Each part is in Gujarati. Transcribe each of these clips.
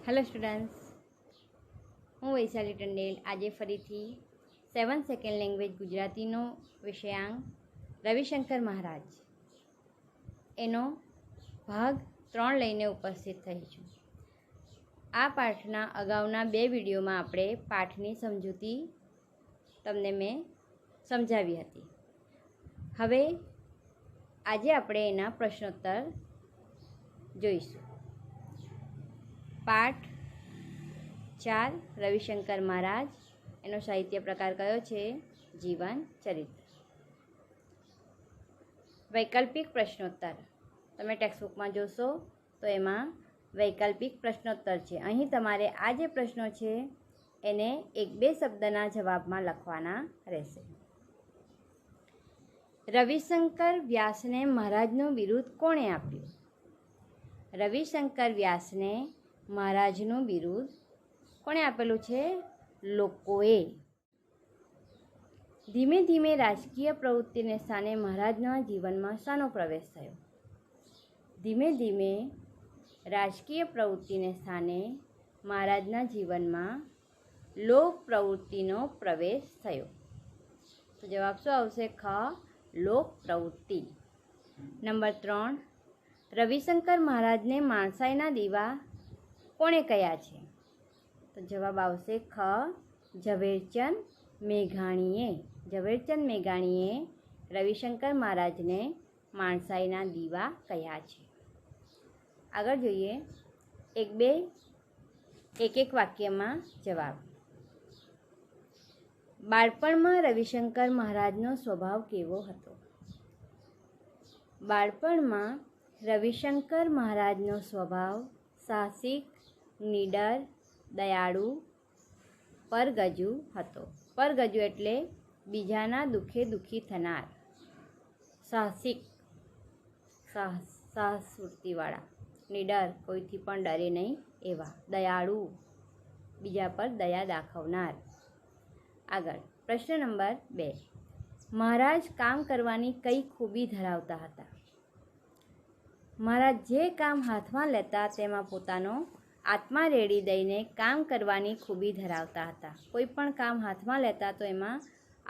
હેલો સ્ટુડન્ટ્સ, હું વૈશાલી ટંડેલ આજે ફરીથી 7 સેકન્ડ લેંગ્વેજ ગુજરાતીનો વિષયાંક રવિશંકર મહારાજ એનો ભાગ 3 લઈને ઉપસ્થિત થઈ છું. આ પાઠના અગાઉના 2 વિડીયોમાં આપણે પાઠની સમજૂતી તમને મેં સમજાવી હતી. હવે આજે આપણે એના પ્રશ્નોત્તર જોઈશું. પાઠ 4 રવિશંકર મહારાજ, એનો સાહિત્ય પ્રકાર કયો છે? જીવન ચરિત્ર. વૈકલ્પિક પ્રશ્નોત્તર તમે ટેક્સ્ટબુકમાં જોશો તો એમાં વૈકલ્પિક પ્રશ્નોત્તર છે. અહીં તમારે આ જે પ્રશ્નો છે એને 1-2 શબ્દના જવાબમાં લખવાના રહેશે. રવિશંકર વ્યાસને મહારાજનું બિરુદ કોણે આપ્યું? રવિશંકર વ્યાસને મહારાજનું બિરુદ કોણે આપેલું છે? લોકોએ. ધીમે ધીમે રાજકીય પ્રવૃત્તિને સ્થાને મહારાજના જીવનમાં શાનો પ્રવેશ થયો? ધીમે ધીમે રાજકીય પ્રવૃત્તિને સ્થાને મહારાજના જીવનમાં લોક પ્રવૃત્તિનો પ્રવેશ થયો. તો જવાબ શું આવશે? ખ. લોક પ્રવૃત્તિ. નંબર 3, રવિશંકર મહારાજને માણસાઈના દીવા કોણે કહ્યા છે? તો જવાબ આવશે ખ. ઝવેરચંદ મેઘાણીએ. ઝવેરચંદ મેઘાણીએ રવિશંકર મહારાજને માણસાઈના દીવા કહ્યા છે. આગળ જોઈએ. એક વાક્યમાં જવાબ. બાળપણમાં રવિશંકર મહારાજનો સ્વભાવ કેવો હતો? બાળપણમાં રવિશંકર મહારાજનો સ્વભાવ સાહસિક, નીડર, દયાળુ, પરગજુ હતો. પરગજુ એટલે બીજાના દુઃખે દુઃખી થનાર. સાહસિક, સાહસવૃત્તિવાળા. નીડર, કોઈથી પણ ડરે નહીં એવા. દયાળુ, બીજા પર દયા દાખવનાર. આગળ પ્રશ્ન નંબર 2, મહારાજ કામ કરવાની કઈ ખૂબી ધરાવતા હતા? મહારાજ જે કામ હાથમાં લેતા તેમાં પોતાનો આત્મા રેડી દઈને કામ કરવાની ખૂબી ધરાવતા હતા. કોઈ પણ કામ હાથમાં લેતા તો એમાં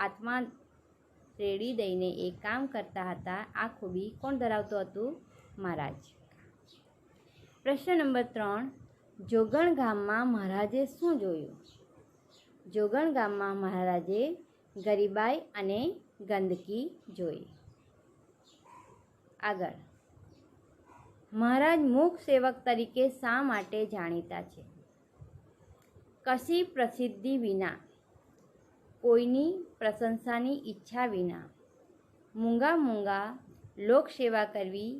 આત્મા રેડી દઈને એ કામ કરતા હતા. આ ખૂબી કોણ ધરાવતું હતું? મહારાજ. પ્રશ્ન નંબર 3, જોગણ ગામમાં મહારાજે શું જોયું? જોગણ ગામમાં મહારાજે ગરીબાઈ અને ગંદકી જોઈ. આગળ, મહારાજ મૂક સેવક તરીકે શા માટે જાણીતા છે? કશી પ્રસિદ્ધિ વિના, કોઈની પ્રશંસાની ઈચ્છા વિના મૂંગા લોકસેવા કરવી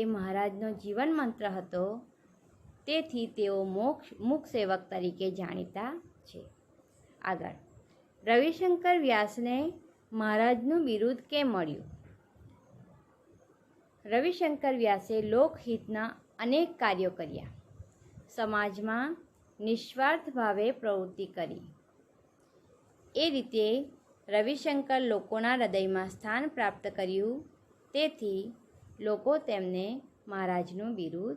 એ મહારાજનો જીવન મંત્ર હતો. તેથી તેઓ મૂક સેવક તરીકે જાણીતા છે. આગળ, રવિશંકર વ્યાસને મહારાજનું બિરુદ કેમ મળ્યું? રવિશંકર વ્યાસે લોકહિતના અનેક કાર્યો કર્યા. સમાજમાં નિસ્વાર્થ ભાવે પ્રવૃત્તિ કરી. એ રીતે રવિશંકર લોકોના હૃદયમાં સ્થાન પ્રાપ્ત કર્યું. તેથી લોકો તેમને મહારાજનું બિરુદ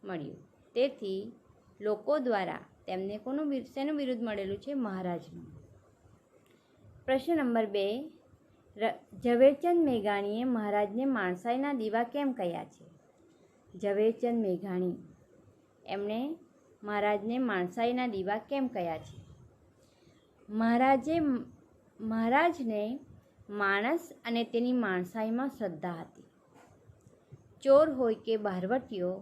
મળ્યું. તેથી લોકો દ્વારા તેમને શેનું બિરુદ મળેલું છે? મહારાજનું. પ્રશ્ન નંબર 2, ઝવેરચંદ મેઘાણીએ મહારાજને માણસાઈના દીવા કેમ કહ્યા છે? ઝવેરચંદ મેઘાણી એમણે મહારાજને માણસાઈના દીવા કેમ કહ્યા છે? મહારાજને માણસ અને તેની માણસાઈમાં શ્રદ્ધા હતી. ચોર હોય કે બહારવટીયો,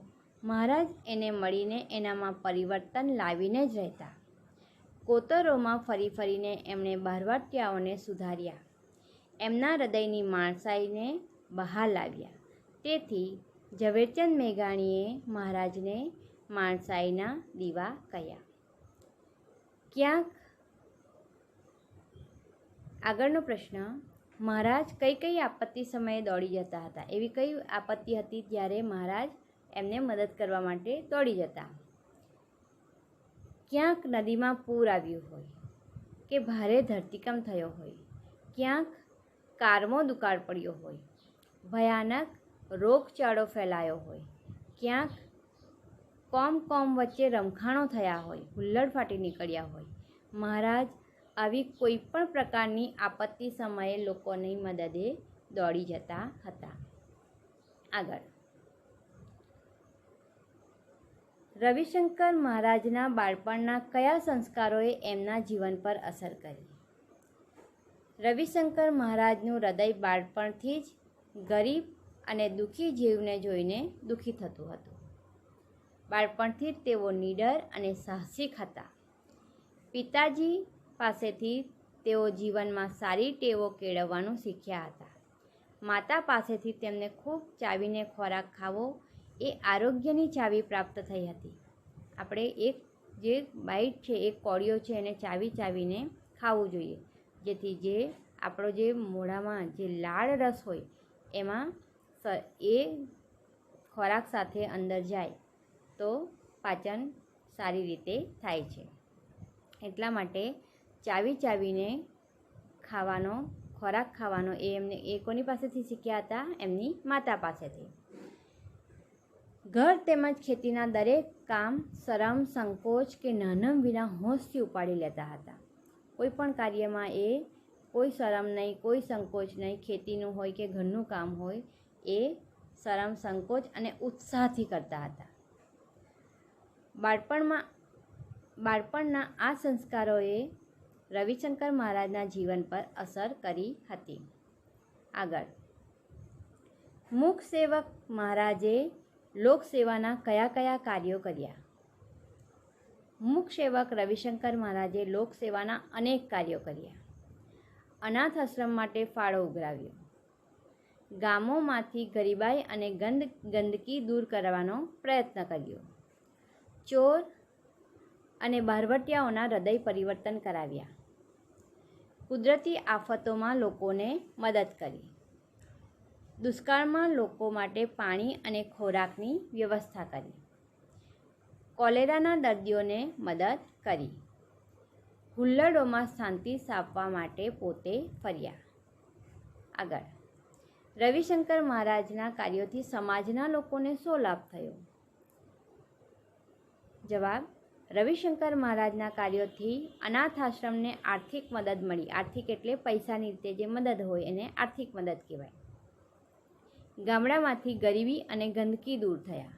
મહારાજ એને મળીને એનામાં પરિવર્તન લાવીને જ રહેતા. કોતરોમાં ફરી ફરીને એમણે બહારવટીયાઓને સુધાર્યા. એમના હૃદયની માણસાઈને બહાર લાવ્યા. તેથી ઝવેરચંદ મેઘાણીએ મહારાજને માણસાઈના દીવા કહ્યા. ક્યાંક આગળનો પ્રશ્ન, મહારાજ કઈ આપત્તિ સમયે દોડી જતા હતા? એવી કઈ આપત્તિ હતી ત્યારે મહારાજ એમને મદદ કરવા માટે દોડી જતા? ક્યાંક નદીમાં પૂર આવ્યું હોય કે ભારે ધરતીકંપ થયો હોય, ક્યાંક કારમો દુકાળ પડ્યો હોય, ભયાનક રોગચાળો ફેલાયો હોય, ક્યાંક કોમ વચ્ચે રમખાણો થયા હોય, હુલ્લડ ફાટી નીકળ્યા હોય, મહારાજ આવી કોઈ પણ પ્રકારની આપત્તિ સમયે લોકોની મદદે દોડી જતા હતા. આગળ, રવિશંકર મહારાજના બાળપણના કયા સંસ્કારોએ એમના જીવન પર અસર કરી? રવિશંકર મહારાજનું હૃદય બાળપણથી જ ગરીબ અને દુઃખી જીવને જોઈને દુઃખી થતું હતું. બાળપણથી જ તેઓ નીડર અને સાહસિક હતા. પિતાજી પાસેથી તેઓ જીવનમાં સારી ટેવો કેળવવાનું શીખ્યા હતા. માતા પાસેથી તેમને ખૂબ ચાવીને ખોરાક ખાવો એ આરોગ્યની ચાવી પ્રાપ્ત થઈ હતી. આપણે એક જે બાઈટ છે, એક કોળિયો છે, એને ચાવીને ખાવું જોઈએ, જેથી જે આપણો જે મોઢામાં જે લાળ રસ હોય એમાં એ ખોરાક સાથે અંદર જાય તો પાચન સારી રીતે થાય છે. એટલા માટે ચાવીને ખાવાનો ખોરાક ખાવાનો એ કોની પાસેથી શીખ્યા હતા? એમની માતા પાસેથી. ઘર તેમજ ખેતીના દરેક કામ શરમ, સંકોચ કે નાનમ વિના હોંશથી ઉપાડી લેતા હતા. કોઈ પણ કાર્યમાં એ કોઈ શરમ નહીં, કોઈ સંકોચ નહીં. ખેતીનું હોય કે ઘરનું કામ હોય એ શરમ, સંકોચ અને ઉત્સાહથી કરતા હતા. બાળપણના આ સંસ્કારોએ રવિશંકર મહારાજના જીવન પર અસર કરી હતી. આગળ, મૂક સેવક મહારાજે લોકસેવાના કયા કાર્યો કર્યા? મૂક સેવક રવિશંકર મહારાજે લોકસેવાના અનેક કાર્યો કર્યા. અનાથ આશ્રમ માટે ફાળો ઉઘરાવ્યો. ગામોમાંથી ગરીબાઈ અને ગંદકી દૂર કરવાનો પ્રયત્ન કર્યો. ચોર અને બહારવટિયાઓના હૃદય પરિવર્તન કરાવ્યા. કુદરતી આફતોમાં લોકોને મદદ કરી. દુષ્કાળમાં લોકો માટે પાણી અને ખોરાકની વ્યવસ્થા કરી. કોલેરાના દર્દીઓને મદદ કરી. હુલ્લડોમાં શાંતિ સ્થાપવા માટે પોતે ફર્યા. આગળ, રવિશંકર મહારાજના કાર્યોથી સમાજના લોકોને શો લાભ થયો? જવાબ, રવિશંકર મહારાજના કાર્યોથી અનાથ આશ્રમને આર્થિક મદદ મળી. આર્થિક એટલે પૈસાની રીતે જે મદદ હોય એને આર્થિક મદદ કહેવાય. ગામડામાંથી ગરીબી અને ગંદકી દૂર થયા.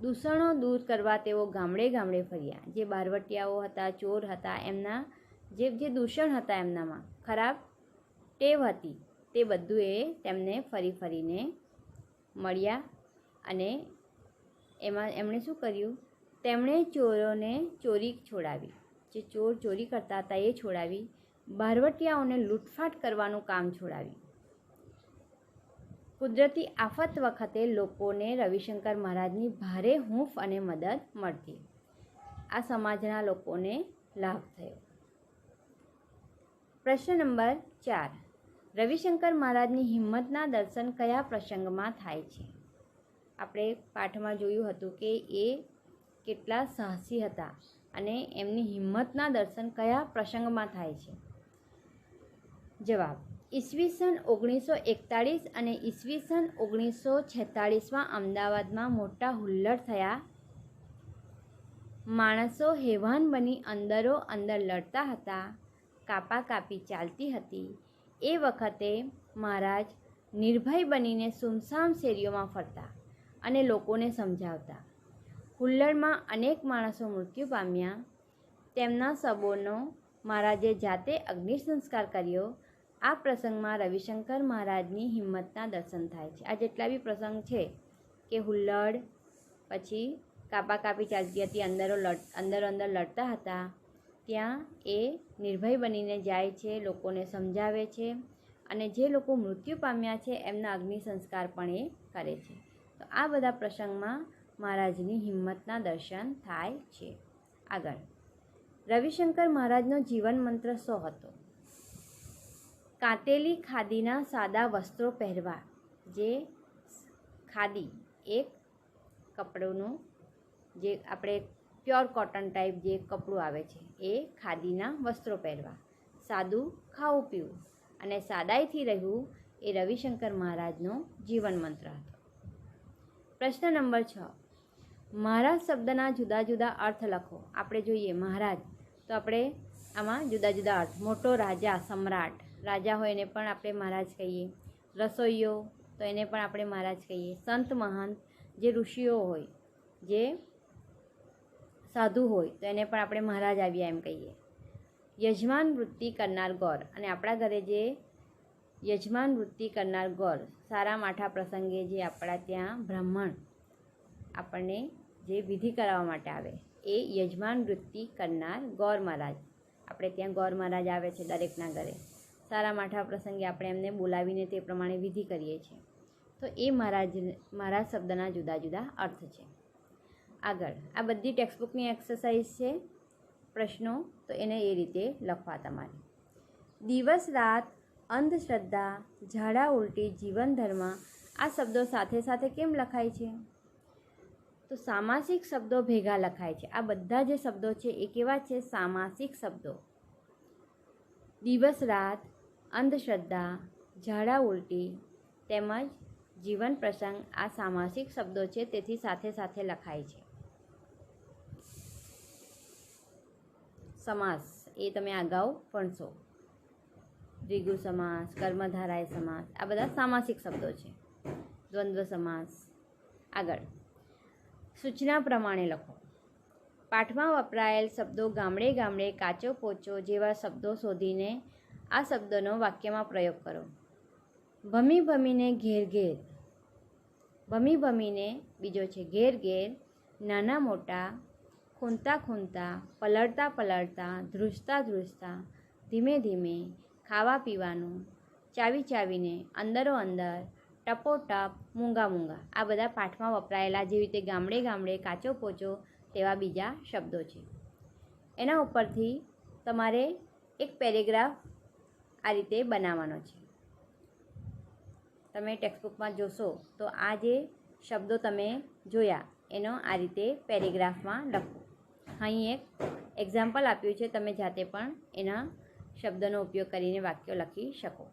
દૂષણો દૂર કરવા તેઓ ગામડે ફર્યા. જે બહારવટિયાઓ હતા, ચોર હતા, એમના જે દૂષણ હતા, એમનામાં ખરાબ ટેવ હતી, તે બધું એ તેમને ફરીને મળ્યા. અને એમણે શું કર્યું? તેમણે ચોરોને ચોરી છોડાવી. જે ચોર ચોરી કરતા હતા એ છોડાવી. બહારવટિયાઓને લૂંટફાટ કરવાનું કામ છોડાવી. કુદરતી આફત વખતે લોકોને રવિશંકર મહારાજની ભારે હૂંફ અને મદદ મળતી. આ સમાજના લોકોને લાભ થયો. પ્રશ્ન નંબર 4. રવિશંકર મહારાજની હિંમતના દર્શન કયા પ્રસંગમાં થાય છે? આપણે પાઠમાં જોયું હતું કે એ કેટલા સાહસી હતા અને એમની હિંમતના દર્શન કયા પ્રસંગમાં થાય છે? જવાબ, ઈસવીસન 1941 અને ઈસવીસન 1946માં અમદાવાદમાં મોટા હુલ્લડ થયા. માણસો હેવાન બની અંદરો અંદર લડતા હતા. કાપાકાપી ચાલતી હતી. એ વખતે મહારાજ નિર્ભય બનીને સુમસામ શેરીઓમાં ફરતા અને લોકોને સમજાવતા. હુલ્લડમાં અનેક માણસો મૃત્યુ પામ્યા. તેમના શબોનો મહારાજે જાતે અગ્નિ સંસ્કાર કર્યો. આ પ્રસંગમાં રવિશંકર મહારાજની હિંમતના દર્શન થાય છે. આ જેટલા બી પ્રસંગ છે કે હુલ્લડ, પછી કાપાકાપી ચાલતી હતી, અંદરો અંદર લડતા હતા, ત્યાં એ નિર્ભય બનીને જાય છે, લોકોને સમજાવે છે અને જે લોકો મૃત્યુ પામ્યા છે એમના અગ્નિ સંસ્કાર પણ એ કરે છે. તો આ બધા પ્રસંગમાં મહારાજની હિંમતના દર્શન થાય છે. આગળ, રવિશંકર મહારાજનો જીવન મંત્ર શો હતો? કાતેલી ખાદીના સાદા વસ્ત્રો પહેરવા. જે ખાદી એક કપડુંનું જે આપણે પ્યોર કોટન ટાઈપ જે કપડું આવે છે એ ખાદીના વસ્ત્રો પહેરવા. સાદું ખાવું પીવું અને સાદાઈથી રહેવું એ રવિશંકર મહારાજનો જીવન મંત્ર હતો. પ્રશ્ન નંબર 6. મહારાજ શબ્દના જુદા જુદા અર્થ લખો. આપણે જોઈએ મહારાજ તો આપણે આમાં જુદા જુદા અર્થ. મોટો રાજા, સમ્રાટ. રાજા હોય એને પણ આપણે મહારાજ કહીએ. રસોઈયો તો એને પણ આપણે મહારાજ કહીએ. સંત મહંત જે ઋષિઓ હોય, જે સાધુ હોય તો એને પણ આપણે મહારાજ આવ્યા એમ કહીએ. યજમાન વૃત્તિ કરનાર ગોર, અને આપણા ઘરે જે યજમાન વૃત્તિ કરનાર ગોર, સારા માઠા પ્રસંગે જે આપણા ત્યાં બ્રાહ્મણ આપણને જે વિધિ કરાવવા માટે આવે એ યજમાન વૃત્તિ કરનાર ગોર મહારાજ. આપણે ત્યાં ગોર મહારાજ આવે છે દરેકના ઘરે. સારા માઠા પ્રસંગે આપણે એમને બોલાવીને તે પ્રમાણે વિધિ કરીએ છીએ. તો એ મહારાજ શબ્દના જુદા જુદા અર્થ છે. આગળ આ બધી ટેક્સ્ટબુકની એક્સરસાઇઝ છે, પ્રશ્નો, તો એને એ રીતે લખવા તમારે. દિવસ રાત, અંધશ્રદ્ધા, ઝાડા ઉલટી, જીવન ધર્મ આ શબ્દો સાથે સાથે કેમ લખાય છે? તો સામાસિક શબ્દો ભેગા લખાય છે. આ બધા જે શબ્દો છે એ કેવા છે? સામાસિક શબ્દો. દિવસ રાત, અંધશ્રદ્ધા, ઝાડા ઉલટી તેમજ જીવન પ્રસંગ આ સામાસિક શબ્દો છે, તેથી સાથે સાથે લખાય છે. સમાસ એ તમે અગાઉ ભણશો. દ્વિગુ સમાસ, કર્મધારય સમાસ આ બધા સામાસિક શબ્દો છે. દ્વંદ્વ સમાસ. આગળ સૂચના પ્રમાણે લખો. પાઠમાં વપરાયેલ શબ્દો ગામડે ગામડે, કાચો પોચો જેવા શબ્દો શોધીને આ શબ્દોનો વાક્યમાં પ્રયોગ કરો. ભમી ભમીને ઘેર ઘેર. ભમી ભમીને બીજો છે ઘેર ઘેર, નાના મોટા, ખૂંદતા ખૂંદતા, પલળતા પલળતા, ધ્રુજતા ધ્રુજતા, ધીમે ધીમે, ખાવા પીવાનું, ચાવી ચાવીને, અંદરો અંદર, ટપોટપ, મૂંગા મૂંગા આ બધા પાઠમાં વપરાયેલા જેવી રીતે ગામડે ગામડે, કાચો પોચો તેવા બીજા શબ્દો છે. એના ઉપરથી તમારે એક પેરેગ્રાફ આ રીતે બનાવવાનો છે. તમે ટેક્સ્ટબુકમાં જોશો તો આ જે શબ્દો તમે જોયા એનો આ રીતે પેરેગ્રાફમાં લખો. અહીં એક એક્ઝામ્પલ આપ્યું છે, તમે જાતે પણ એના શબ્દોનો ઉપયોગ કરીને વાક્યો લખી શકો.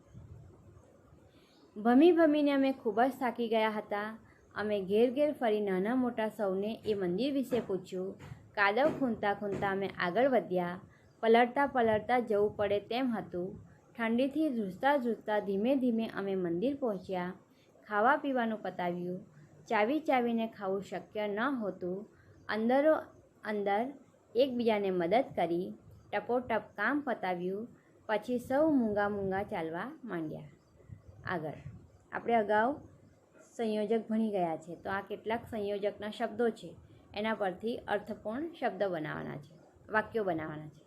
ભમી ભમીને અમે ખૂબ જ થાકી ગયા હતા. અમે ઘેર ઘેર ફરી નાના મોટા સૌને એ મંદિર વિશે પૂછ્યું. કાદવ ખૂંદતા ખૂંદતા અમે આગળ વધ્યા. પલળતા પલળતા જવું પડે તેમ હતું. ઠંડીથી ધ્રુજતા ધ્રુજતા ધીમે ધીમે અમે મંદિર પહોંચ્યા. ખાવા પીવાનું પતાવ્યું. ચાવી ચાવીને ખાવું શક્ય ન હોતું. અંદરો અંદર એકબીજાને મદદ કરી. ટપોટપ કામ પતાવ્યું. પછી સૌ મૂંગા મૂંગા ચાલવા માંડ્યા. આગળ આપણે અગાઉ સંયોજક ભણી ગયા છે, તો આ કેટલાક સંયોજકના શબ્દો છે, એના પરથી અર્થપૂર્ણ શબ્દ બનાવવાના છે, વાક્યો બનાવવાના છે.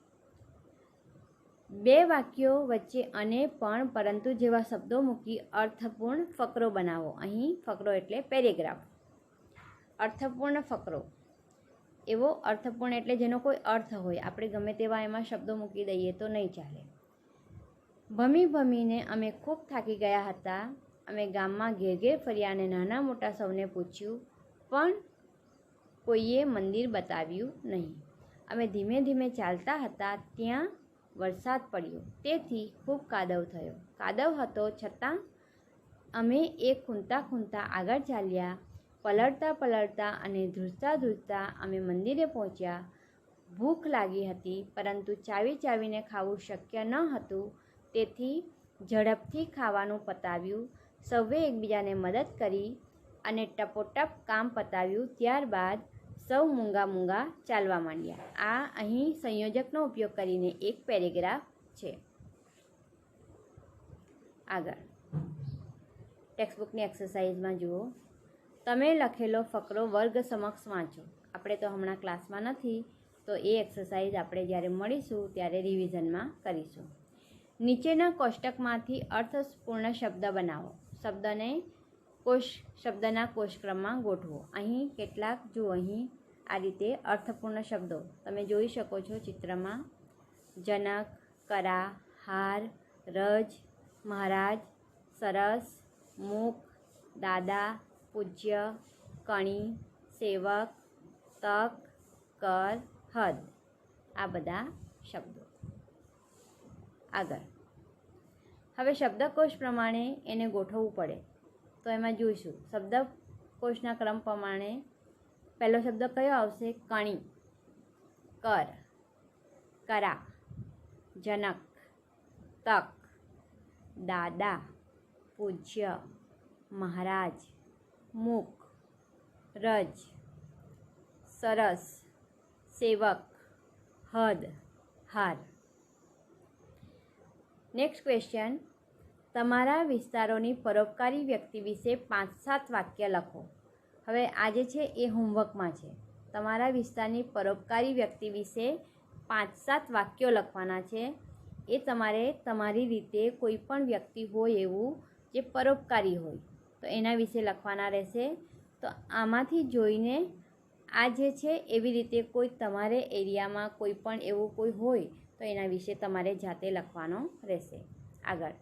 બે વાક્યો વચ્ચે અને, પણ, પરંતુ જેવા શબ્દો મૂકી અર્થપૂર્ણ ફકરો બનાવો. અહીં ફકરો એટલે પેરેગ્રાફ. અર્થપૂર્ણ ફકરો એવો અર્થપૂર્ણ એટલે જેનો કોઈ અર્થ હોય. આપણે ગમે તેવા એમાં શબ્દો મૂકી દઈએ તો નહીં ચાલે. ભમી ભમીને અમે ખૂબ થાકી ગયા હતા. અમે ગામમાં ઘેર ઘેર ફર્યા અને નાના મોટા સૌને પૂછ્યું, પણ કોઈએ મંદિર બતાવ્યું નહીં. અમે ધીમે ધીમે ચાલતા હતા ત્યાં વરસાદ પડ્યો, તેથી ખૂબ કાદવ થયો. કાદવ હતો છતાં અમે એ ખૂંદતા ખૂંદતા આગળ ચાલ્યા. પલળતા પલળતા અને ધ્રુજતા ધ્રુજતા અમે મંદિરે પહોંચ્યા. ભૂખ લાગી હતી, પરંતુ ચાવી ચાવીને ખાવું શક્ય ન હતું, તેથી ઝડપથી ખાવાનું પતાવ્યું. સૌએ એકબીજાને મદદ કરી અને ટપોટપ કામ પતાવ્યું. ત્યારબાદ સૌ મૂંગા મૂંગા ચાલવા માંડ્યા. આ અહીં સંયોજકનો ઉપયોગ કરીને એક પેરેગ્રાફ છે. આગળ ટેક્સ્ટબુકની એક્સરસાઇઝમાં જુઓ. તમે લખેલો ફકરો વર્ગ સમક્ષ વાંચો. આપણે તો હમણાં ક્લાસમાં નથી, તો એ એક્સરસાઇઝ આપણે જ્યારે મળીશું ત્યારે રિવિઝનમાં કરીશું. નીચેના કોષ્ટકમાંથી અર્થપૂર્ણ શબ્દ બનાવો. શબ્દના કોષક્રમમાં ગોઠવો. અહીં કેટલાક જુઓ. અહીં આ રીતે અર્થપૂર્ણ શબ્દો તમે જોઈ શકો છો ચિત્રમાં. જનક, કરા, હાર, રજ, મહારાજ, સરસ, મુખ, દાદા, પૂજ્ય, કણી, સેવક, તક, કર, હદ આ બધા શબ્દો. આગળ હવે શબ્દકોશ પ્રમાણે એને ગોઠવવું પડે, તો એમાં જોઈશું. શબ્દકોશના ક્રમ પ્રમાણે પહેલો શબ્દ કયો આવશે? કણી, કર, કરા, જનક, તક, દાદા, પૂજ્ય, મહારાજ, મુખ, રજ, સરસ, સેવક, હદ, હાર. નેક્સ્ટ ક્વેશ્ચન, તમારા વિસ્તારોની પરોપકારી વ્યક્તિ વિશે 5-7 વાક્ય લખો. હવે આ જે છે એ હોમવર્કમાં છે. તમારા વિસ્તારની પરોપકારી વ્યક્તિ વિશે 5-7 વાક્યો લખવાના છે. એ તમારે તમારી રીતે કોઈ પણ વ્યક્તિ હોય એવું જે પરોપકારી હોય તો એના વિશે લખવાના રહેશે. તો આમાંથી જોઈને આ જે છે એવી રીતે કોઈ તમારે એરિયામાં કોઈ પણ એવું કોઈ હોય તો એના વિશે તમારે જાતે લખવાનો રહેશે. આગળ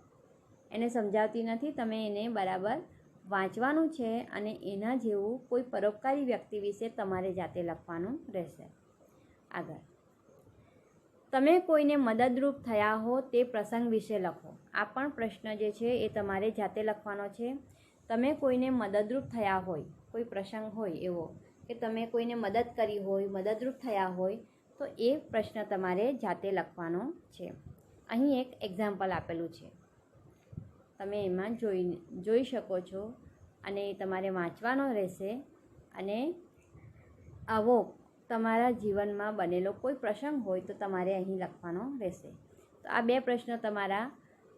એને સમજાવતી નથી, તમે એને બરાબર વાંચવાનું છે અને એના જેવું કોઈ પરોપકારી વ્યક્તિ વિશે તમારે જાતે લખવાનું રહેશે. આગળ, તમે કોઈને મદદરૂપ થયા હો તે પ્રસંગ વિશે લખો. આ પણ પ્રશ્ન જે છે એ તમારે જાતે લખવાનો છે. તમે કોઈને મદદરૂપ થયા હોય, કોઈ પ્રસંગ હોય એવો કે તમે કોઈને મદદ કરી હોય, મદદરૂપ થયા હોય તો એ પ્રશ્ન તમારે જાતે લખવાનો છે. અહીં એક એક્ઝામ્પલ આપેલું છે, તમે એમાં જોઈ શકો છો અને તમારે વાંચવાનો રહેશે. અને આવો તમારા જીવનમાં બનેલો કોઈ પ્રસંગ હોય તો તમારે અહીં લખવાનો રહેશે. તો આ 2 પ્રશ્નો તમારા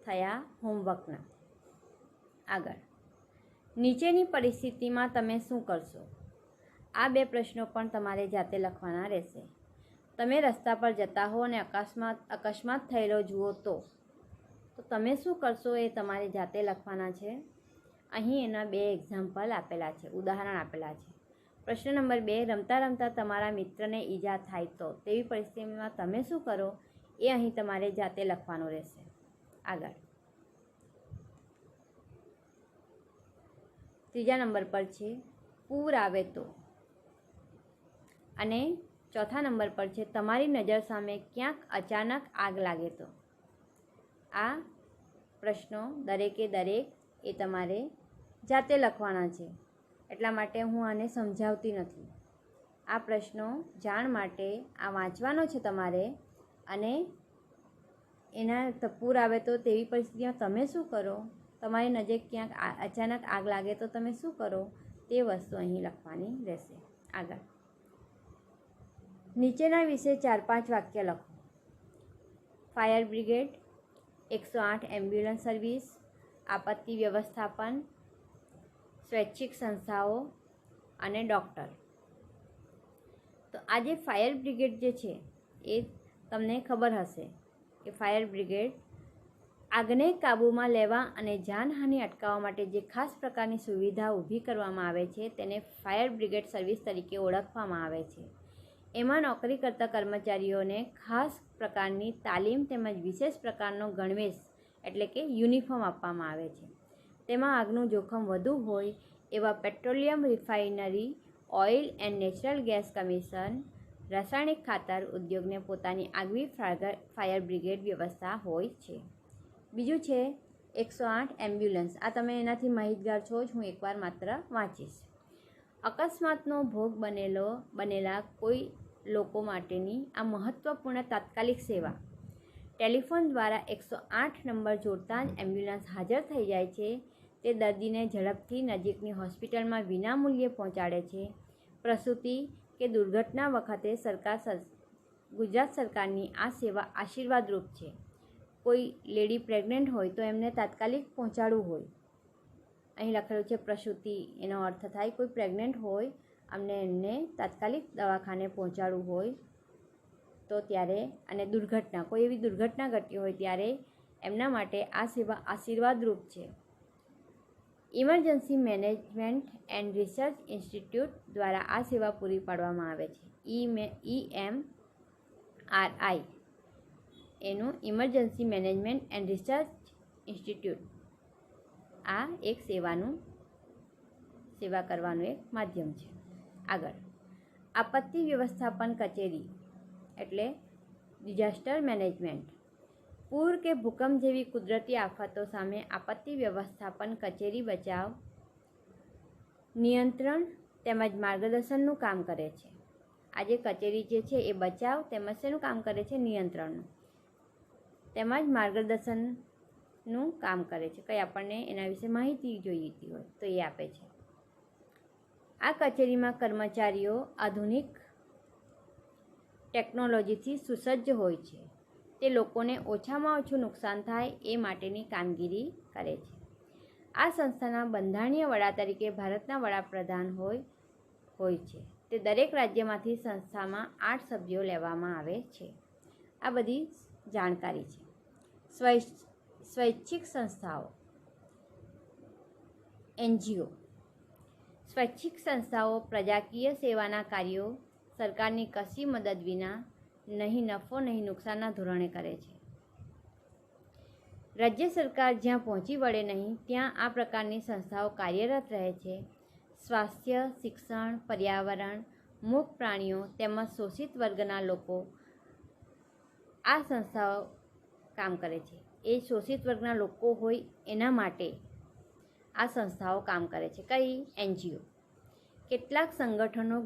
થયા હોમવર્કના. આગળ, નીચેની પરિસ્થિતિમાં તમે શું કરશો? આ 2 પ્રશ્નો પણ તમારે જાતે લખવાના રહેશે. તમે રસ્તા પર જતા હો અને અકસ્માત થયેલો જુઓ તો તમે શું કરશો એ તમારે જાતે લખવાના છે. અહીં એના 2 એક્ઝામ્પલ આપેલા છે, ઉદાહરણ આપેલા છે. પ્રશ્ન નંબર 2, રમતા રમતા તમારા મિત્રને ઈજા થાય તો તેવી પરિસ્થિતિમાં તમે શું કરો? એ અહીં તમારે જાતે લખવાનું રહેશે. આગળ, ત્રીજા નંબર પર છે પૂર આવે તો. અને ચોથા નંબર પર છે તમારી નજર સામે ક્યાંક અચાનક આગ લાગે તો. આ પ્રશ્નો દરેકે દરેક એ તમારે જાતે લખવાના છે, એટલા માટે હું આને સમજાવતી નથી. આ પ્રશ્નો જાણ માટે આ વાંચવાનો છે તમારે. અને એના પૂર આવે તો તેવી પરિસ્થિતિમાં તમે શું કરો? તમારી નજીક ક્યાંક અચાનક આગ લાગે તો તમે શું કરો? તે વસ્તુ અહીં લખવાની રહેશે. આગળ, નીચેના વિશે 4-5 વાક્ય લખો. ફાયર બ્રિગેડ, 108 એમ્બ્યુલન્સ સર્વિસ, આપત્તિ વ્યવસ્થાપન, સ્વૈચ્છિક સંસ્થાઓ અને ડૉક્ટર. તો આ જે ફાયર બ્રિગેડ જે છે એ તમને ખબર હશે કે ફાયર બ્રિગેડ આગને કાબૂમાં લેવા અને જાનહાનિ અટકાવવા માટે જે ખાસ પ્રકારની સુવિધા ઊભી કરવામાં આવે છે તેને ફાયર બ્રિગેડ સર્વિસ તરીકે ઓળખવામાં આવે છે. એમાં નોકરી કરતા કર્મચારીઓને ખાસ પ્રકારની તાલીમ તેમજ વિશેષ પ્રકારનો ગણવેશ એટલે કે યુનિફોર્મ આપવામાં આવે છે. તેમાં આગનું જોખમ વધુ હોય એવા petroleum refinery, oil and natural gas commission, રાસાયણિક ખાતર ઉદ્યોગને પોતાની આગવી ફાયર બ્રિગેડ વ્યવસ્થા હોય છે. બીજું છે 108 એમ્બ્યુલન્સ. આ તમે એનાથી માહિતગાર છો જ, હું એકવાર માત્ર વાંચીશ. અકસ્માતનો ભોગ બનેલા કોઈ લોકો માટેની આ મહત્ત્વપૂર્ણ તાત્કાલિક સેવા. ટેલિફોન દ્વારા 108 નંબર જોડતાં જ એમ્બ્યુલન્સ હાજર થઈ જાય છે. તે દર્દીને ઝડપથી નજીકની હોસ્પિટલમાં વિનામૂલ્યે પહોંચાડે છે. પ્રસૂતિ કે દુર્ઘટના વખતે ગુજરાત સરકારની આ સેવા આશીર્વાદરૂપ છે. કોઈ લેડી પ્રેગ્નન્ટ હોય તો એમને તાત્કાલિક પહોંચાડવું હોય, અહીં લખેલું છે પ્રસૂતિ, એનો અર્થ થાય કોઈ પ્રેગ્નન્ટ હોય અમને એમને તાત્કાલિક દવાખાને પહોંચાડવું હોય તો ત્યારે, અને દુર્ઘટના, કોઈ એવી દુર્ઘટના ઘટી હોય ત્યારે એમના માટે આ સેવા આશીર્વાદરૂપ છે. Emergency management and research institute દ્વારા આ સેવા પૂરી પાડવામાં આવે છે. EMRI એનું emergency management and research institute આ એક સેવા કરવાનું એક માધ્યમ છે. આગળ, આપત્તિ વ્યવસ્થાપન કચેરી એટલે ડિઝાસ્ટર મેનેજમેન્ટ. પૂર કે ભૂકંપ જેવી કુદરતી આફતો સામે આપત્તિ વ્યવસ્થાપન કચેરી બચાવ, નિયંત્રણ તેમજ માર્ગદર્શનનું કામ કરે છે. આ જે કચેરી જે છે એ બચાવ તેમજ શેનું કામ કરે છે? નિયંત્રણનું તેમજ માર્ગદર્શનનું કામ કરે છે. કંઈ આપણને એના વિશે માહિતી જોઈતી હોય તો એ આપે છે. આ કચેરીમાં કર્મચારીઓ આધુનિક ટેકનોલોજીથી સુસજ્જ હોય છે. તે લોકોને ઓછામાં ઓછું નુકસાન થાય એ માટેની કામગીરી કરે છે. આ સંસ્થાના બંધારણીય વડા તરીકે ભારતના વડાપ્રધાન હોય છે. તે દરેક રાજ્યમાંથી સંસ્થામાં 8 સભ્યો લેવામાં આવે છે. આ બધી જાણકારી છે. સ્વૈચ્છિક સંસ્થાઓ NGO. સ્વૈચ્છિક સંસ્થાઓ પ્રજાકીય સેવાના કાર્યો સરકારની કશી મદદ વિના નહીં નફો નહીં નુકસાનના ધોરણે કરે છે. રાજ્ય સરકાર જ્યાં પહોંચી વળે નહીં ત્યાં આ પ્રકારની સંસ્થાઓ કાર્યરત રહે છે. સ્વાસ્થ્ય, શિક્ષણ, પર્યાવરણ, મૂક પ્રાણીઓ તેમજ શોષિત વર્ગના લોકો આ સંસ્થાઓ કામ કરે છે. એ શોષિત વર્ગના લોકો હોય એના માટે આ સંસ્થાઓ કામ કરે છે. કઈ? NGO. કેટલાક સંગઠનો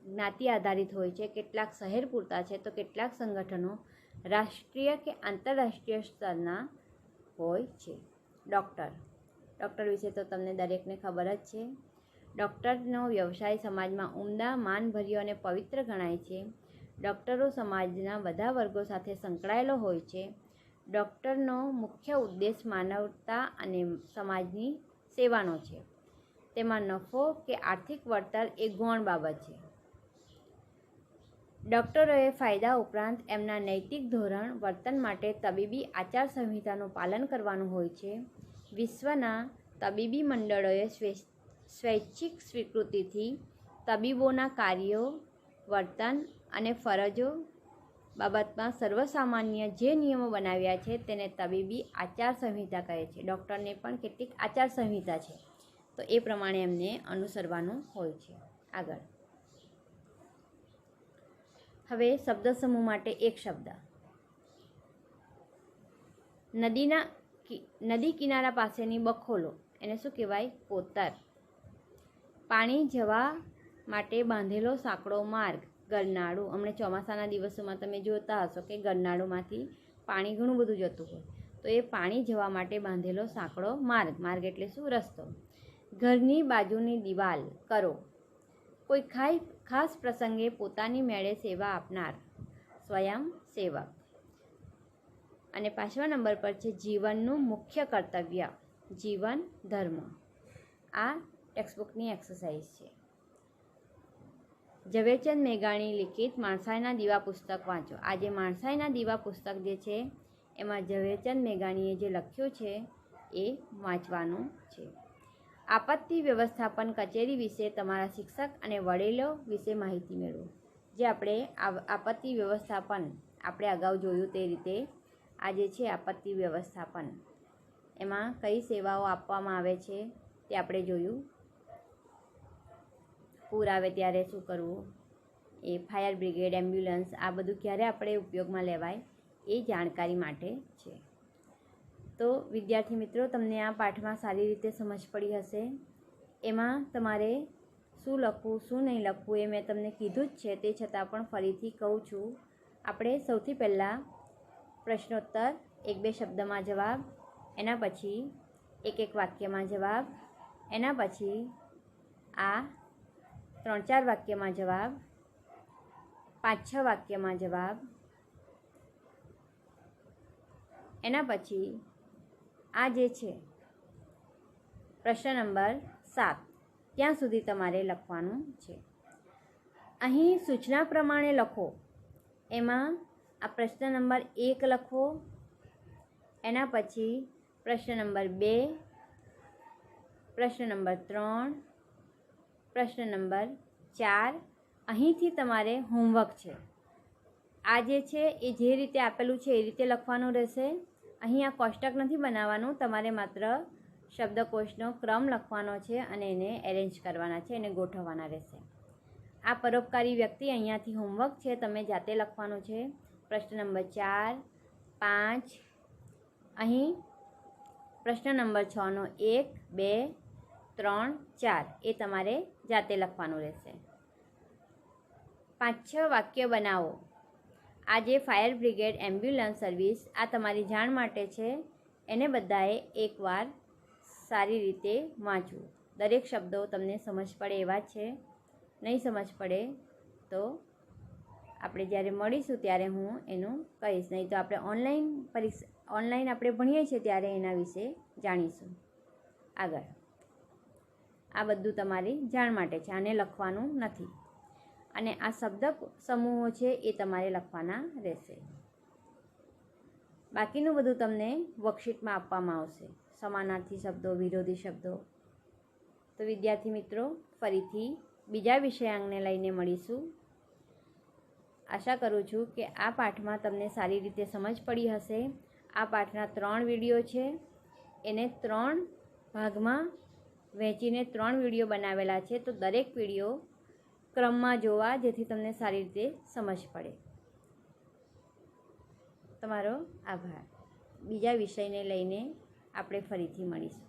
જ્ઞાતિ આધારિત હોય છે, કેટલાક શહેર પૂરતા છે, તો કેટલાક સંગઠનો રાષ્ટ્રીય કે આંતરરાષ્ટ્રીય સ્તરના હોય છે. ડૉક્ટર વિશે તો તમને દરેકને ખબર જ છે. ડૉક્ટરનો વ્યવસાય સમાજમાં ઉમદા, માનભર્યો અને પવિત્ર ગણાય છે. ડૉક્ટરો સમાજના બધા વર્ગો સાથે સંકળાયેલો હોય છે. ડૉક્ટરનો મુખ્ય ઉદ્દેશ માનવતા અને સમાજની સેવાનો છે. તેમાં નફો કે આર્થિક વળતર એ ગૌણ બાબત છે. ડૉક્ટરોએ ફાયદા ઉપરાંત એમના નૈતિક ધોરણ વર્તન માટે તબીબી આચાર સંહિતાનું પાલન કરવાનું હોય છે. વિશ્વના તબીબી મંડળોએ સ્વૈચ્છિક સ્વીકૃતિથી તબીબોના કાર્યો, વર્તન અને ફરજો બાબતમાં સર્વસામાન્ય જે નિયમો બનાવ્યા છે તેને તબીબી આચાર સંહિતા કહે છે. ડૉક્ટરને પણ કેટલીક આચાર સંહિતા છે, તો એ પ્રમાણે એમને અનુસરવાનું હોય છે. આગળ હવે શબ્દ સમૂહ માટે એક શબ્દ. નદી કિનારા પાસેની બખોલો એને શું કહેવાય? કોતર. પાણી જવા માટે બાંધેલો સાંકડો માર્ગ ગરનાળું. હમણાં ચોમાસાના દિવસોમાં તમે જોતા હશો કે ગરનાળુમાંથી પાણી ઘણું બધું જતું હોય, તો એ પાણી જવા માટે બાંધેલો સાંકડો માર્ગ એટલે શું? રસ્તો. ઘરની બાજુની દિવાલ કરો. કોઈ ખાસ પ્રસંગે પોતાની મેળે સેવા આપનાર સ્વયંસેવક. અને 5મા નંબર પર છે જીવનનું મુખ્ય કર્તવ્ય, જીવન ધર્મ. આ ટેક્સ્ટબુકની એક્સરસાઇઝ છે. ઝવેરચંદ મેઘાણી લિખિત માણસાઈના દીવા પુસ્તક વાંચો. આ જે માણસાઈના દીવા પુસ્તક જે છે એમાં ઝવેરચંદ મેઘાણીએ જે લખ્યું છે એ વાંચવાનું છે. આપત્તિ વ્યવસ્થાપન કચેરી વિશે તમારા શિક્ષક અને વડીલો વિશે માહિતી મેળવો. જે આપણે આપત્તિ વ્યવસ્થાપન આપણે અગાઉ જોયું તે રીતે આ જે છે આપત્તિ વ્યવસ્થાપન એમાં કઈ સેવાઓ આપવામાં આવે છે તે આપણે જોયું. પૂર આવે ત્યારે શું કરવું, એ ફાયર બ્રિગેડ, એમ્બ્યુલન્સ, આ બધું ક્યારે આપણે ઉપયોગમાં લેવાય એ જાણકારી માટે છે. તો વિદ્યાર્થી મિત્રો, તમને આ પાઠમાં સારી રીતે સમજ પડી હશે. એમાં તમારે શું લખવું શું નહીં લખવું એ મેં તમને કીધું જ છે, તે છતાં પણ ફરીથી કહું છું. આપણે સૌથી પહેલાં પ્રશ્નોત્તર 1-2 શબ્દમાં જવાબ, એના પછી 1-1 વાક્યમાં જવાબ, એના પછી આ 3-4 વાક્યમાં જવાબ, 5-6 વાક્યમાં જવાબ, એના પછી આ જે છે પ્રશ્ન નંબર 7 ત્યાં સુધી તમારે લખવાનું છે. અહીં સૂચના પ્રમાણે લખો. એમાં આ પ્રશ્ન નંબર 1 લખો, એના પછી પ્રશ્ન નંબર 2, પ્રશ્ન નંબર 3, પ્રશ્ન નંબર 4. અહીંથી તમારે હોમવર્ક છે. આ જે છે એ જે રીતે આપેલું છે એ રીતે લખવાનું રહેશે. અહીં આ કોષ્ટક નથી બનાવવાનું, તમારે માત્ર શબ્દકોશનો ક્રમ લખવાનો છે અને એને એરેન્જ કરવાના છે, એને ગોઠવવાના રહેશે. આ પરોપકારી વ્યક્તિ અહીંયાથી હોમવર્ક છે, તમે જાતે લખવાનું છે. પ્રશ્ન નંબર 4, 5, અહીં પ્રશ્ન નંબર 6નો 1, 2, 3, 4 એ તમારે જાતે લખવાનું રહેશે. 5-6 વાક્ય બનાવો. આ જે ફાયર બ્રિગેડ એમ્બ્યુલન્સ સર્વિસ આ તમારી જાણ માટે છે, એને બધાએ એકવાર સારી રીતે વાંચવું. દરેક શબ્દો તમને સમજ પડે એવા છે. નહીં સમજ પડે તો આપણે જ્યારે મળીશું ત્યારે હું એનું કહીશ. નહીં તો આપણે ઓનલાઈન આપણે ભણીએ છીએ ત્યારે એના વિશે જાણીશું. આગળ આ બધું તમારી જાણ માટે છે, આને લખવાનું નથી. અને આ શબ્દ સમૂહો છે એ તમારે લખવાના રહેશે. બાકીનું બધું તમને વર્કશીટમાં આપવામાં આવશે. સમાનાર્થી શબ્દો, વિરોધી શબ્દો. તો વિદ્યાર્થી મિત્રો, ફરીથી બીજા વિષયાંગને લઈને મળીશું. આશા કરું છું કે આ પાઠમાં તમને સારી રીતે સમજ પડી હશે. આ પાઠના 3 વિડીયો છે, એને 3 ભાગમાં વહેંચીને 3 વિડીયો બનાવેલા છે. તો દરેક વિડીયો ક્રમમાં જોવા, જેથી તમને સારી રીતે સમજ પડે. તમારો આભાર. બીજા વિષયને લઈને આપણે ફરીથી મળીશું.